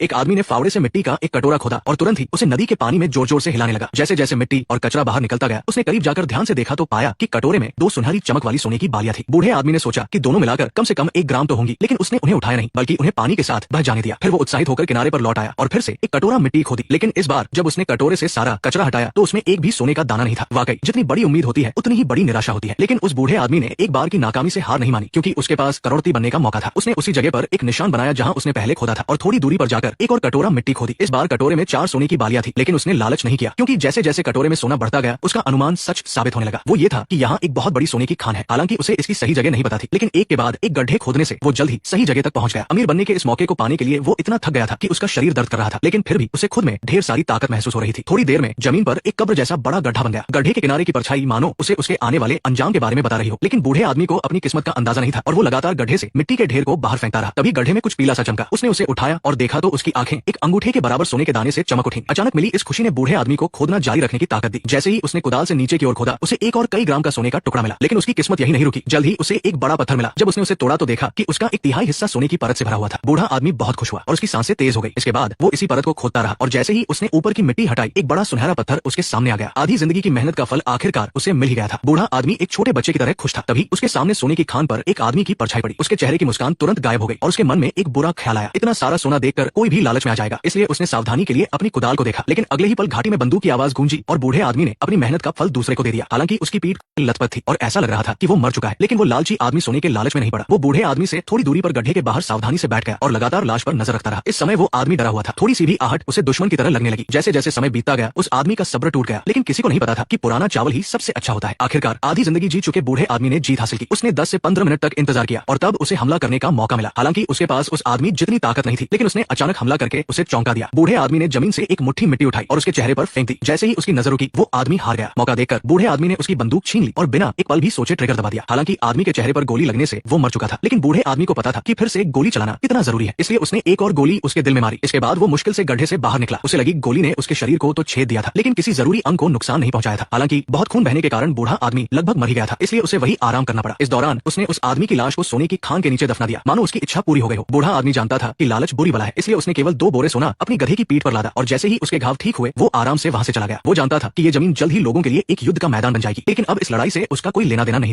एक आदमी ने फावड़े से मिट्टी का एक कटोरा खोदा और तुरंत ही उसे नदी के पानी में जोर जोर से हिलाने लगा। जैसे जैसे मिट्टी और कचरा बाहर निकलता गया, उसने करीब जाकर ध्यान से देखा तो पाया कि कटोरे में दो सुनहरी चमक वाली सोने की बालियां थी। बूढ़े आदमी ने सोचा कि दोनों मिलाकर कम से कम 1 ग्राम तो होंगी, लेकिन उसने उन्हें उठाया नहीं बल्कि उन्हें पानी के साथ बह जाने दिया। फिर वो उत्साहित होकर किनारे पर लौट आया और फिर से एक कटोरा मिट्टी खोदी, लेकिन इस बार जब उसने कटोरे से सारा कचरा हटाया तो उसमें एक भी सोने का दाना नहीं था। वाकई जितनी बड़ी उम्मीद होती है उतनी ही बड़ी निराशा होती है। लेकिन उस बूढ़े आदमी ने एक बार की नाकामी से हार नहीं मानी, क्योंकि उसके पास करोड़पति बनने का मौका था। उसने उसी जगह पर एक निशान बनाया जहां उसने पहले खोदा था और थोड़ी दूरी पर जाकर एक और कटोरा मिट्टी खोदी। इस बार कटोरे में 4 सोने की बालियां थी, लेकिन उसने लालच नहीं किया, क्योंकि जैसे जैसे कटोरे में सोना बढ़ता गया उसका अनुमान सच साबित होने लगा। वो ये था कि यहाँ एक बहुत बड़ी सोने की खान है। हालांकि उसे इसकी सही जगह नहीं पता थी, लेकिन एक के बाद एक गड्ढे खोदने से वो जल्द ही सही जगह तक पहुंच गया। अमीर बनने के इस मौके को पाने के लिए वो इतना थक गया था कि उसका शरीर दर्द कर रहा था, लेकिन फिर भी उसे खुद में ढेर सारी ताकत महसूस हो रही थी। थोड़ी देर में जमीन पर एक कब्र जैसा बड़ा गड्ढा बन गया। गड्ढे के किनारे की परछाई मानो उसे उसके आने वाले अंजाम के बारे में बता रही हो। लेकिन बूढ़े आदमी को अपनी किस्मत का अंदाजा नहीं था और वो लगातार गड्ढे से मिट्टी के ढेर को बाहर फेंकता रहा। तभी गड्ढे में कुछ पीला सा चमका। उसने उसे उठाया और देखा तो उसकी आंखें एक अंगूठे के बराबर सोने के दाने से चमक उठी। अचानक मिली इस खुशी ने बूढ़े आदमी को खोदना जारी रखने की ताकत दी। जैसे ही उसने कुदाल से नीचे की ओर खोदा, उसे एक और कई ग्राम का सोने का टुकड़ा मिला। लेकिन उसकी किस्मत यही नहीं रुकी। जल्द ही उसे एक बड़ा पत्थर मिला। जब उसने उसे तोड़ा तो देखा कि उसका 1/3 हिस्सा सोने की परत से भरा हुआ था। बूढ़ा आदमी बहुत खुश हुआ और उसकी सांसें तेज हो गई। इसके बाद वो इसी परत को खोदता रहा और जैसे ही उसने ऊपर की मिट्टी हटाई, एक बड़ा सुनहरा पत्थर उसके सामने आ गया। आधी जिंदगी की मेहनत का फल आखिरकार उसे मिल ही गया था। बूढ़ा आदमी एक छोटे बच्चे की तरह खुश था। तभी उसके सामने सोने की खान पर एक आदमी की परछाई पड़ी। उसके चेहरे की मुस्कान तुरंत गायब हो गई और उसके मन में एक बुरा ख्याल आया। इतना सारा सोना देखकर कोई भी लालच में आ जाएगा, इसलिए उसने सावधानी के लिए अपनी कुदाल को देखा। लेकिन अगले ही पल घाटी में बंदूक की आवाज गूंजी और बूढ़े आदमी ने अपनी मेहनत का फल दूसरे को दे दिया। हालांकि उसकी पीठ लथपथ थी और ऐसा लग रहा था कि वो मर चुका है, लेकिन वो लालची आदमी सोने के लालच में नहीं पड़ा। वो बूढ़े आदमी से थोड़ी दूरी पर गड्ढे के बाहर सावधानी से बैठ गया और लगातार लाश पर नजर रखता रहा। इस समय वो आदमी डरा हुआ था। थोड़ी सी भी आहट उसे दुश्मन की तरह लगने लगी। जैसे जैसे समय बीतता गया, उस आदमी का सब्र टूट गया, लेकिन किसी को नहीं पता था कि पुराना चावल ही सबसे अच्छा होता है। आखिरकार आधी जिंदगी जी चुके बूढ़े आदमी ने जीत हासिल की। उसने 10 से 15 मिनट तक इंतजार किया और तब उसे हमला करने का मौका मिला। हालांकि उसके पास उस आदमी जितनी ताकत नहीं थी, लेकिन उसने अचानक हमला करके उसे चौंका दिया। बूढ़े आदमी ने जमीन से एक मुट्ठी मिट्टी उठाई और उसके चेहरे पर फेंक दी। जैसे ही उसकी नजर रुकी, वो आदमी हार गया। मौका देखकर बूढ़े आदमी ने उसकी बंदूक छीन ली और बिना एक पल भी सोचे ट्रिगर दबा दिया। हालांकि आदमी के चेहरे पर गोली लगने से वो मर चुका था, लेकिन बूढ़े आदमी को पता था कि फिर से एक गोली चलाना कितना जरूरी है, इसलिए उसने एक और गोली उसके दिल में मारी। इसके बाद वो मुश्किल से गड्ढे से बाहर निकला। उसे लगी गोली ने उसके शरीर को तो छेद दिया था, लेकिन किसी जरूरी अंग को नुकसान नहीं पहुंचाया था। हालांकि बहुत खून बहने के कारण बूढ़ा आदमी लगभग मर ही गया था, इसलिए उसे वही आराम करना पड़ा। इस दौरान उसने उस आदमी की लाश को सोने की खान के नीचे दफना दिया, मानो उसकी इच्छा पूरी हो गई हो। बूढ़ा आदमी जानता था कि लालच बुरी बला है, इसलिए उसने केवल 2 बोरे सोना अपनी गधे की पीठ पर लादा और जैसे ही उसके घाव ठीक हुए, वो आराम से वहां से चला गया। वो जानता था कि ये जमीन जल्द ही लोगों के लिए एक युद्ध का मैदान बन जाएगी, लेकिन अब इस लड़ाई से उसका कोई लेना देना नहीं था।